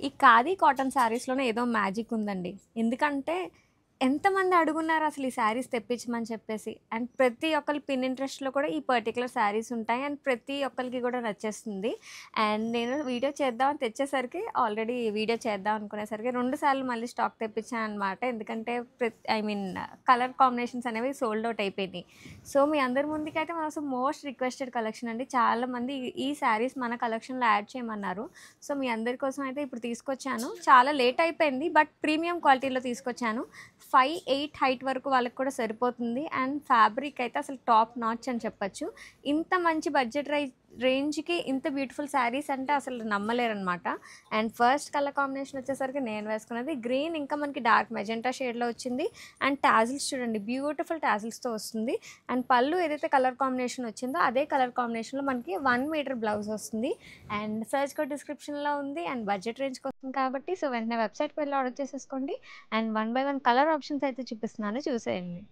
ఈ ఖాదీ కాటన్ శారీస్‌లోనే ఏదో మ్యాజిక్ ఉందండి. ఎందుకంటే ఎంతమంది అడుగున్నారు అసలు ఈ శారీస్ తెప్పించమని చెప్పేసి. అండ్ ప్రతి ఒక్కళ్ళ పిన్ ఇంట్రెస్ట్‌లో కూడా ఈ పర్టిక్యులర్ శారీస్ ఉంటాయి. అండ్ ప్రతి ఒక్కళ్ళకి కూడా నచ్చేస్తుంది. అండ్ నేను వీడియో చేద్దామని తెచ్చేసరికి ఆల్రెడీ వీడియో చేద్దాం అనుకునేసరికి 2 సార్లు మళ్ళీ స్టాక్ తెప్పించాననమాట. ఎందుకంటే ఐ మీన్ కలర్ కాంబినేషన్స్ అనేవి సోల్డ్ ఔట్ అయిపోయినాయి. సో, మీ అందరి ముందుకైతే మన అసలు మోస్ట్ రిక్వెస్టెడ్ కలెక్షన్ అండి. చాలామంది ఈ శారీస్ మన కలెక్షన్‌లో యాడ్ చేయమన్నారు. సో, మీ అందరి కోసం అయితే ఇప్పుడు తీసుకొచ్చాను. చాలా లేట్ అయిపోయింది. బట్ ప్రీమియం క్వాలిటీలో తీసుకొచ్చాను. 5, 8 హైట్ వరకు వాళ్ళకి కూడా సరిపోతుంది. అండ్ ఫ్యాబ్రిక్ అయితే అసలు టాప్ నాచ్ అని చెప్పొచ్చు. ఇంత మంచి బడ్జెట్ రేంజ్‌కి ఇంత బ్యూటిఫుల్ శారీస్ అంటే అసలు నమ్మలేరనమాట. అండ్ ఫస్ట్ కలర్ కాంబినేషన్ వచ్చేసరికి నేను వేసుకున్నది గ్రీన్, ఇంకా మనకి డార్క్ మెజెంటా షేడ్‌లో వచ్చింది. అండ్ టాజిల్స్ చూడండి, బ్యూటిఫుల్ టాజిల్స్‌తో వస్తుంది. అండ్ పళ్ళు ఏదైతే కలర్ కాంబినేషన్ వచ్చిందో అదే కలర్ కాంబినేషన్‌లో మనకి 1 మీటర్ బ్లౌజ్ వస్తుంది. అండ్ సర్చ్ కోడ్ డిస్క్రిప్షన్‌లో ఉంది. అండ్ బడ్జెట్ రేంజ్‌కి వస్తుంది కాబట్టి సో, వెంటనే వెబ్‌సైట్‌కి వెళ్ళి ఆర్డర్ చేసేసుకోండి. అండ్ 1 బై 1 కలర్ ఆప్షన్స్ అయితే చూపిస్తున్నాను, చూసేయండి.